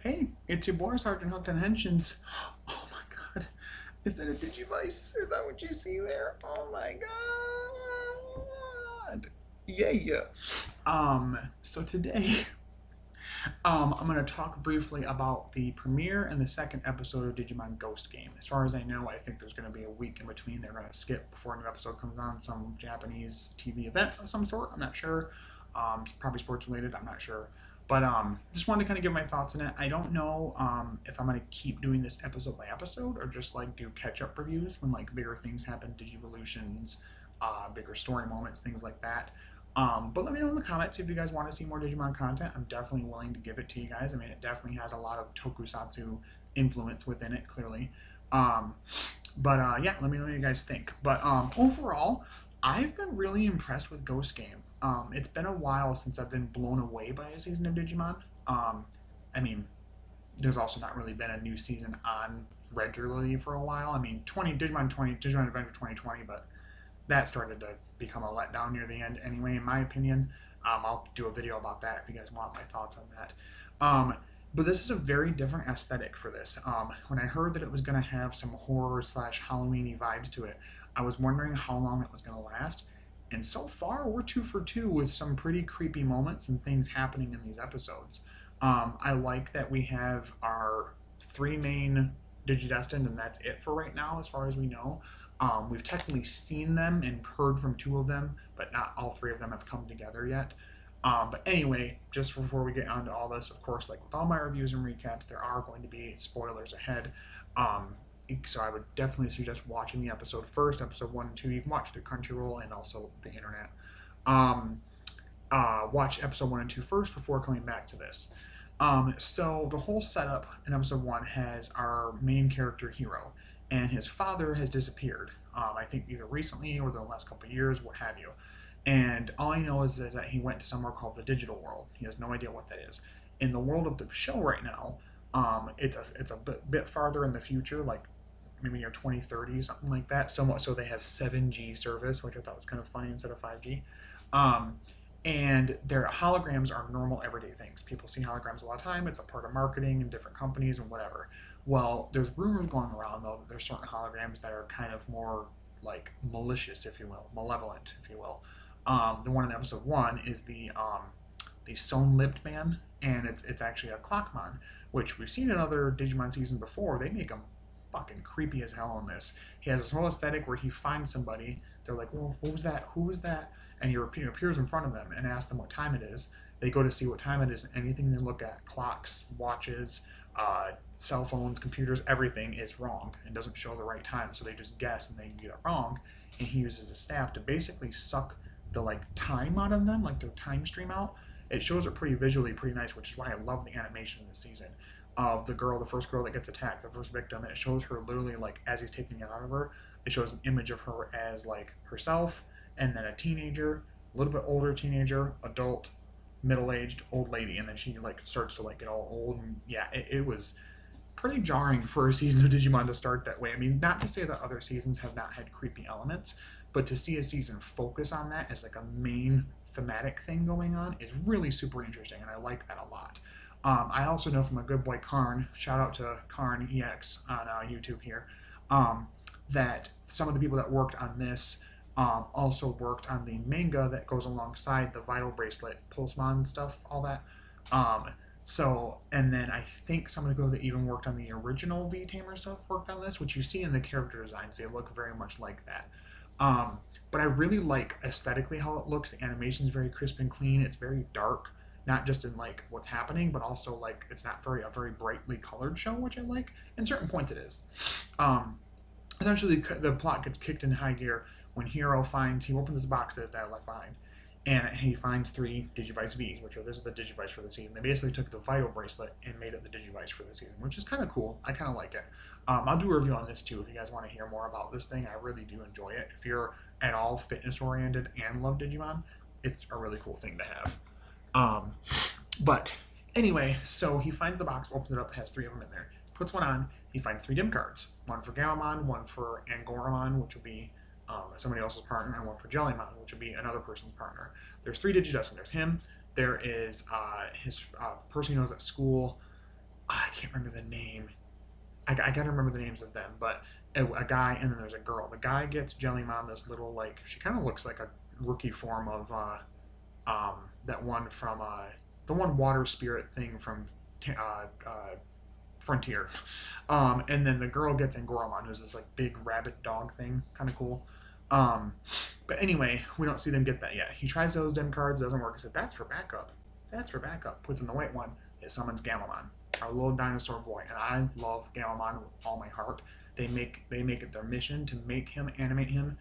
Hey, it's your boy, Sergeant Hooked on Henshin's. Oh my god. Is that a Digivice? Is that what you see there? Oh my god. Yeah, yeah. So today, I'm going to talk briefly about the premiere and the second episode of Digimon Ghost Game. As far as I know, I think there's going to be a week in between. They're going to skip before a new episode comes on, some Japanese TV event of some sort. I'm not sure. It's probably sports related. I'm not sure. But just wanted to kind of give my thoughts on it. I don't know if I'm going to keep doing this episode by episode or just like do catch up reviews when like bigger things happen, Digivolutions, bigger story moments, things like that. But let me know in the comments if you guys want to see more Digimon content. I'm definitely willing to give it to you guys. I mean, it definitely has a lot of tokusatsu influence within it, clearly. Um, yeah, let me know what you guys think. But overall, I've been really impressed with Ghost Game. It's been a while since I've been blown away by a season of Digimon. I mean, there's also not really been a new season on regularly for a while. I mean, 20 Digimon Adventure 2020, but that started to become a letdown near the end anyway, in my opinion. I'll do a video about that if you guys want my thoughts on that. Um, but this is a very different aesthetic for this. When I heard that it was going to have some horror slash Halloweeny vibes to it, I was wondering how long it was going to last. And so far, we're two for two with some pretty creepy moments and things happening in these episodes. I like that we have our three main Digidestined, and that's it for right now, as far as we know. We've technically seen them and heard from two of them, but not all three of them have come together yet. But anyway, just before we get on to all this, of course, like with all my reviews and recaps, there are going to be spoilers ahead. Um, so I would definitely suggest watching the episode first, episode 1 and 2. You can watch through Crunchyroll and also the internet. Um, watch episode 1 and 2 first before coming back to this. So the whole setup in episode 1 has our main character Hero, and his father has disappeared. I think either recently or the last couple of years, what have you. And all I know is that he went to somewhere called the digital world. He has no idea what that is. In the world of the show right now, it's a bit farther in the future, like maybe year 2030, something like that. So much so they have 7G service, which I thought was kind of funny instead of 5G. Um, and their holograms are normal everyday things. People see holograms a lot of time. It's a part of marketing in different companies and whatever. Well, there's rumors going around though that there's certain holograms that are kind of more like malicious, if you will, malevolent, if you will. The one in episode 1 is the stone-lipped man, and it's actually a Clockmon, which we've seen in other Digimon seasons before. They make him fucking creepy as hell in this. He has this whole aesthetic where he finds somebody. They're like, well, what was that? Who was that? And he appears in front of them and asks them what time it is. They go to see what time it is, and anything they look at, clocks, watches, cell phones, computers, everything is wrong and doesn't show the right time. So they just guess and they get it wrong. And he uses a staff to basically suck the like time out of them, like their time stream out. It shows it pretty visually, pretty nice, which is why I love the animation this season of the first girl that gets attacked, the first victim. And it shows her literally like as he's taking it out of her. It shows an image of her as like herself, and then a teenager, a little bit older teenager, adult, middle-aged, old lady, and then she like starts to like get all old. And yeah, it was pretty jarring for a season of Digimon to start that way. I mean, not to say that other seasons have not had creepy elements, but to see a season focus on that as like a main thematic thing going on is really super interesting, and I like that a lot. I also know from my good boy Karn, shout out to Karn EX on YouTube here, that some of the people that worked on this also worked on the manga that goes alongside the Vital Bracelet, Pulsemon stuff, all that. And then I think some of the people that even worked on the original V-Tamer stuff worked on this, which you see in the character designs. They look very much like that. But I really like aesthetically how it looks. The animation is very crisp and clean. It's very dark, not just in like what's happening, but also like it's not a very brightly colored show, which I like. In certain points it is. Essentially, the plot gets kicked in high gear when Hero he opens his boxes that I left behind, and he finds 3 Digivice Vs, this is the Digivice for the season. They basically took the Vital Bracelet and made it the Digivice for the season, which is kind of cool. I kind of like it. I'll do a review on this too if you guys want to hear more about this thing. I really do enjoy it. If you're at all fitness oriented and love Digimon, it's a really cool thing to have. But anyway, so he finds the box, opens it up, has 3 of them in there, puts one on. He finds 3 dim cards, one for Garamon, one for Angoramon, which will be somebody else's partner, and one for Jellymon, which would be another person's partner. There's 3 Digidestined. There's him. There is his person he knows at school. I can't remember the name. I gotta remember the names of them, but a guy and then there's a girl. The guy gets Jellymon this little like she kind of looks like a rookie form of that one from the one water spirit thing from Frontier. And then the girl gets Angoromon, who's this like big rabbit dog thing, kind of cool. Um, but anyway, we don't see them get that yet. He tries those dim cards, it doesn't work. He said, "That's for backup. That's for backup." Puts in the white one. It summons Gamamon, our little dinosaur boy, and I love Gamamon with all my heart. They make it their mission to make him, animate him,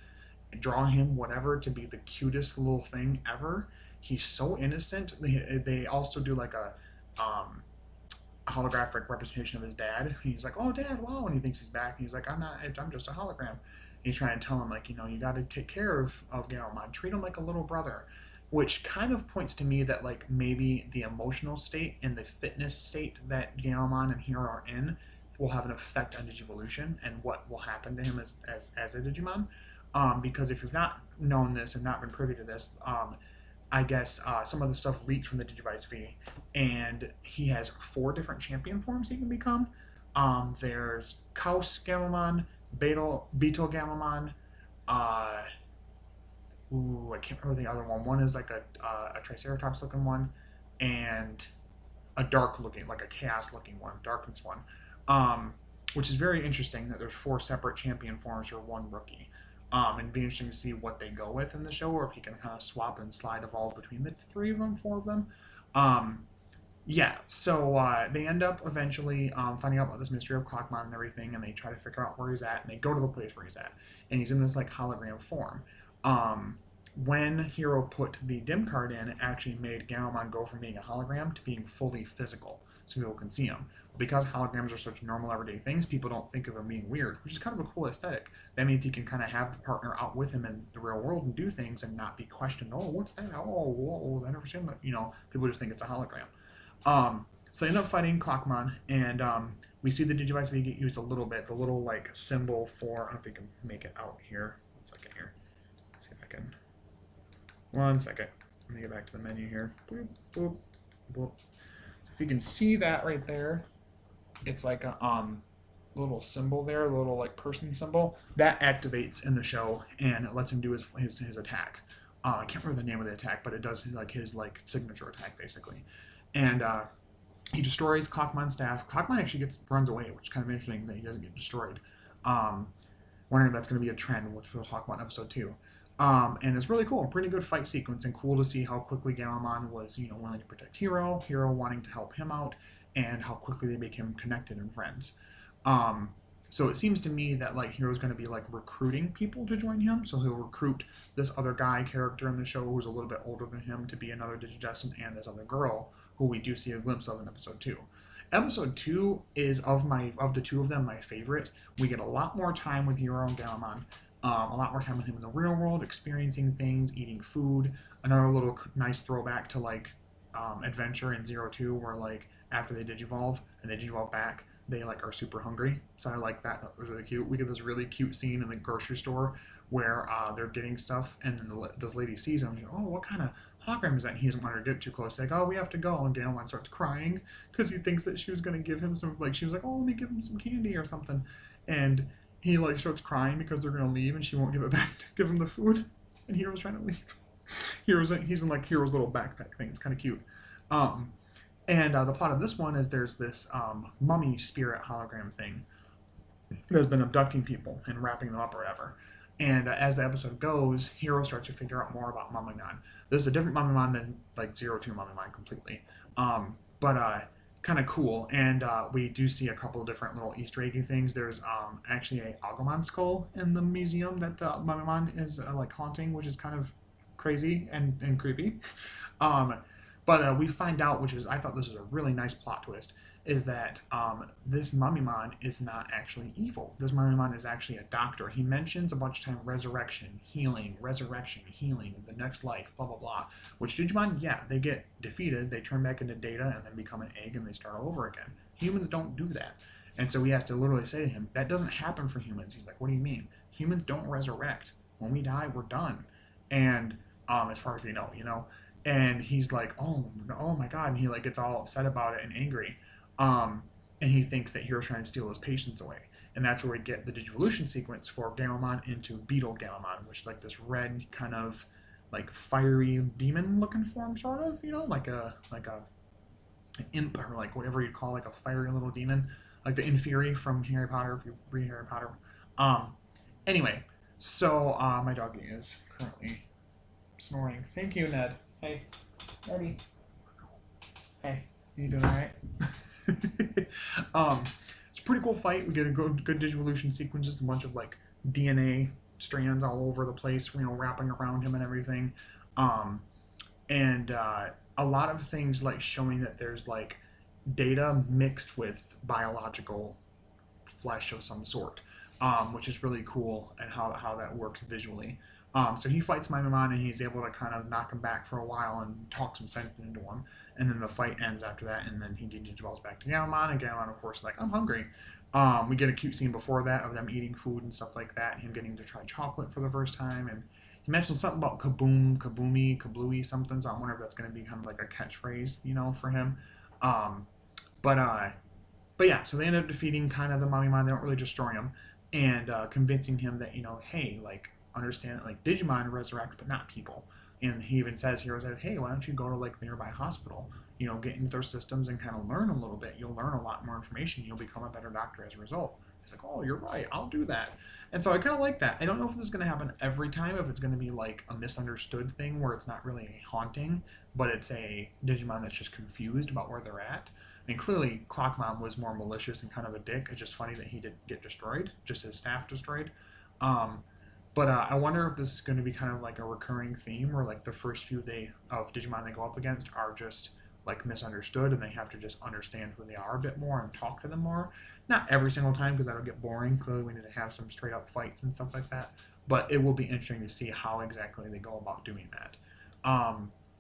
draw him, whatever, to be the cutest little thing ever. He's so innocent. They also do like um, a holographic representation of his dad. He's like, "Oh, Dad, wow!" And he thinks he's back. And he's like, "I'm not. I'm just a hologram." And he's trying to tell him like, you got to take care of Galmon. Treat him like a little brother, which kind of points to me that like maybe the emotional state and the fitness state that Galmon and Hero are in will have an effect on Digivolution and what will happen to him as a Digimon. Because if you've not known this and not been privy to this, I guess some of the stuff leaked from the Digivice V, and he has 4 different champion forms he can become. There's Kaos Gamamon, Beetle Gamamon, uh, I can't remember the other one. One is like a Triceratops looking one, and a dark looking, like a chaos looking one, darkness one. Um, which is very interesting that there's 4 separate champion forms for one rookie. And it'd be interesting to see what they go with in the show, or if he can kind of swap and slide evolve between the 3 of them, 4 of them. Um, yeah, so they end up eventually finding out about this mystery of Clockmon and everything, and they try to figure out where he's at, and they go to the place where he's at, and he's in this like hologram form. Um, when Hero put the dim card in, it actually made Gamamon go from being a hologram to being fully physical, so people can see him. But because holograms are such normal everyday things, people don't think of him being weird, which is kind of a cool aesthetic. That means he can kind of have the partner out with him in the real world and do things and not be questioned. "Oh, what's that? Oh, whoa, I never seen that." People just think it's a hologram. So they end up fighting Clockmon, and we see the Digivice V get used a little bit. The little like symbol for, I don't know if we can make it out here. 1 second here. Let's see if I can. 1 second. Let me get back to the menu here. Boop, boop, boop. If you can see that right there, it's like a little symbol there, a little like person symbol that activates in the show, and it lets him do his attack. I can't remember the name of the attack, but it does like his like signature attack basically, and he destroys Clockmon's staff. Clockmon actually runs away, which is kind of interesting that he doesn't get destroyed. Um, Wondering if that's going to be a trend, which we'll talk about in episode 2. And it's really cool, a pretty good fight sequence, and cool to see how quickly Galamon was, willing to protect Hero wanting to help him out, and how quickly they became connected and friends. Um, so it seems to me that like Hero's going to be like recruiting people to join him. So he'll recruit this other guy character in the show who's a little bit older than him to be another Digidestined, and this other girl who we do see a glimpse of in episode 2. Episode 2 is of the 2 of them my favorite. We get a lot more time with Hero and Galamon. A lot more time with him in the real world, experiencing things, eating food. Another little nice throwback to like Adventure in 02, where like after they digivolve and they digivolve back, they like are super hungry. So I like that. That was really cute. We get this really cute scene in the grocery store where they're getting stuff, and then this lady sees him. And she's like, "Oh, what kind of hologram is that?" And he doesn't want her to get too close. Like, "Oh, we have to go." And Galamon starts crying because he thinks that she was going to give him some, like, she was like, "Oh, let me give him some candy or something," and he like starts crying because they're gonna leave and she won't give it back to give him the food, and Hero's trying to leave. He's in like Hero's little backpack thing. It's kind of cute. Um, and the plot of this one is there's this mummy spirit hologram thing that's been abducting people and wrapping them up or whatever. And as the episode goes, Hero starts to figure out more about Mummymon. This is a different Mummymon than like 02 Mummymon completely. But kind of cool. And we do see a couple of different little Easter eggy things. There's actually a Agumon skull in the museum that Mummymon is like haunting, which is kind of crazy and creepy. But we find out, which is, I thought this was a really nice plot twist, is that this Mummymon is not actually evil. This Mummymon is actually a doctor. He mentions a bunch of time resurrection, healing, the next life, blah, blah, blah. Which Digimon, yeah, they get defeated, they turn back into data and then become an egg and they start all over again. Humans don't do that. And so we have to literally say to him, that doesn't happen for humans. He's like, "What do you mean? Humans don't resurrect. When we die, we're done." And as far as we know. And he's like, oh my God. And he like gets all upset about it and angry. and he thinks that Hero's trying to steal his patience away. And that's where we get the Digivolution sequence for Gallimon into Beetle Gallimon, which is like this red kind of like fiery demon looking form, sort of, like a imp, or like whatever you'd call like a fiery little demon, like the Inferi from Harry Potter if you read Harry Potter. Um, anyway, so my doggy is currently snoring. Thank you, Ned. Hey, Eddie. Hey, you doing all right? It's a pretty cool fight. We get a good Digivolution sequence, just a bunch of like DNA strands all over the place, wrapping around him and everything. Um, and a lot of things like showing that there's like data mixed with biological flesh of some sort, which is really cool, and how that works visually. So he fights Mimimon, and he's able to kind of knock him back for a while and talk some sense into him. And then the fight ends after that, and then he digivolves back to Gallimon, and Gallimon, of course, is like, I'm hungry. We get a cute scene before that of them eating food and stuff like that, and him getting to try chocolate for the first time. And he mentioned something about kaboom, kaboomy, kablooey, something, so I wonder if that's going to be kind of like a catchphrase, for him. Um, but uh, but yeah, so they end up defeating kind of the Mimimon. They don't really destroy him, and convincing him that hey, like understand that like Digimon resurrect, but not people. And he even says, Hero says, hey, why don't you go to like the nearby hospital? Get into their systems and kind of learn a little bit. You'll learn a lot more information. You'll become a better doctor as a result. He's like, oh, you're right. I'll do that. And so I kind of like that. I don't know if this is going to happen every time, if it's going to be like a misunderstood thing where it's not really a haunting, but it's a Digimon that's just confused about where they're at. I mean, clearly Clockmon was more malicious and kind of a dick. It's just funny that he didn't get destroyed, just his staff destroyed. Um, but I wonder if this is going to be kind of like a recurring theme where like the first few of Digimon they go up against are just like misunderstood, and they have to just understand who they are a bit more and talk to them more. Not every single time, because that'll get boring. Clearly we need to have some straight up fights and stuff like that. But it will be interesting to see how exactly they go about doing that.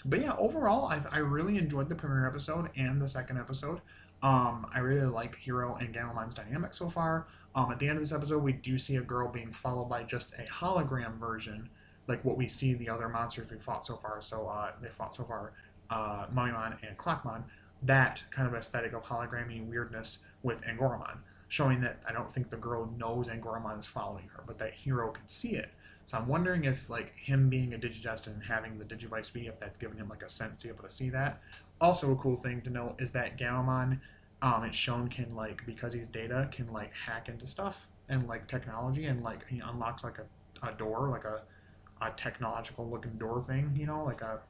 But yeah, overall, I really enjoyed the premiere episode and the second episode. I really like Hero and Gallimon's dynamic so far. At the end of this episode, we do see a girl being followed by just a hologram version, like what we see the other monsters we fought so far. So they fought so far, Mimimon and Clockmon. That kind of aesthetic of hologrammy weirdness with Angoramon, showing that I don't think the girl knows Angoramon is following her, but that Hero can see it. So I'm wondering if like him being a Digidestin and having the Digivice V, if that's given him like a sense to be able to see that. Also a cool thing to note is that Gallimon, it's shown can like, because he's data, can like hack into stuff and like technology, and like he unlocks like a door, like a technological looking door thing, like a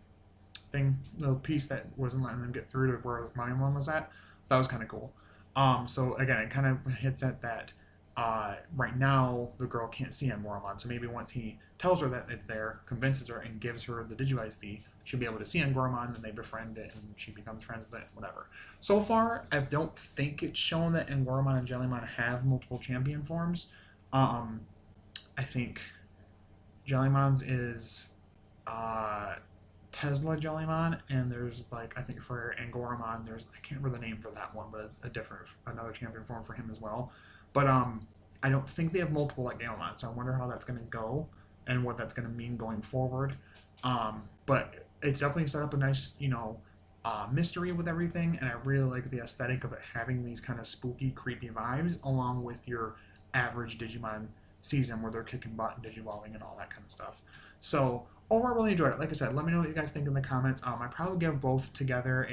thing, the piece that wasn't letting them get through to where my one was at. So that was kind of cool. So again, it kind of hits at that. Right now, the girl can't see Angoramon, so maybe once he tells her that it's there, convinces her, and gives her the Digivice V, she'll be able to see Angoramon, then they befriend it, and she becomes friends with it, whatever. So far, I don't think it's shown that Angoramon and Jellymon have multiple champion forms. I think Jellymon's is Tesla Jellymon, and there's like, I think for Angoramon, I can't remember the name for that one, but it's another champion form for him as well. But I don't think they have multiple like Gallimon, so I wonder how that's going to go and what that's going to mean going forward. But it's definitely set up a nice, mystery with everything, and I really like the aesthetic of it having these kind of spooky, creepy vibes, along with your average Digimon season where they're kicking butt and digivolving and all that kind of stuff. So overall, I really enjoyed it. Like I said, let me know what you guys think in the comments. I probably give both together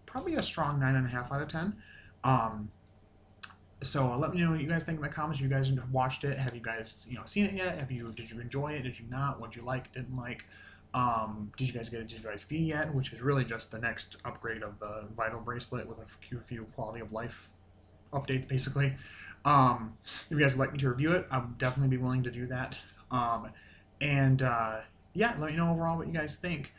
probably a strong 9.5 out of 10. So let me know what you guys think in the comments. You guys have watched it. Have you guys seen it yet? Did you enjoy it? Did you not? What did you like? Didn't like? Did you guys get a Digivice V yet? Which is really just the next upgrade of the Vital Bracelet with a few quality of life updates, basically. If you guys would like me to review it, I'll definitely be willing to do that. Yeah, let me know overall what you guys think.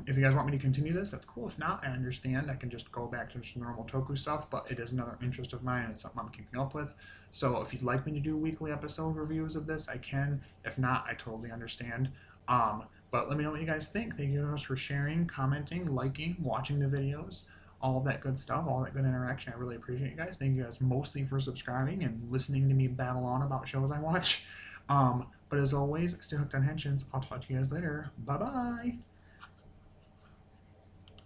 If you guys want me to continue this, that's cool. If not, I understand. I can just go back to just normal Toku stuff, but it is another interest of mine and it's something I'm keeping up with. So if you'd like me to do weekly episode reviews of this, I can. If not, I totally understand. But let me know what you guys think. Thank you guys for sharing, commenting, liking, watching the videos, all of that good stuff, all that good interaction. I really appreciate you guys. Thank you guys mostly for subscribing and listening to me babble on about shows I watch. But as always, stay hooked on Henshins. I'll talk to you guys later. Bye-bye.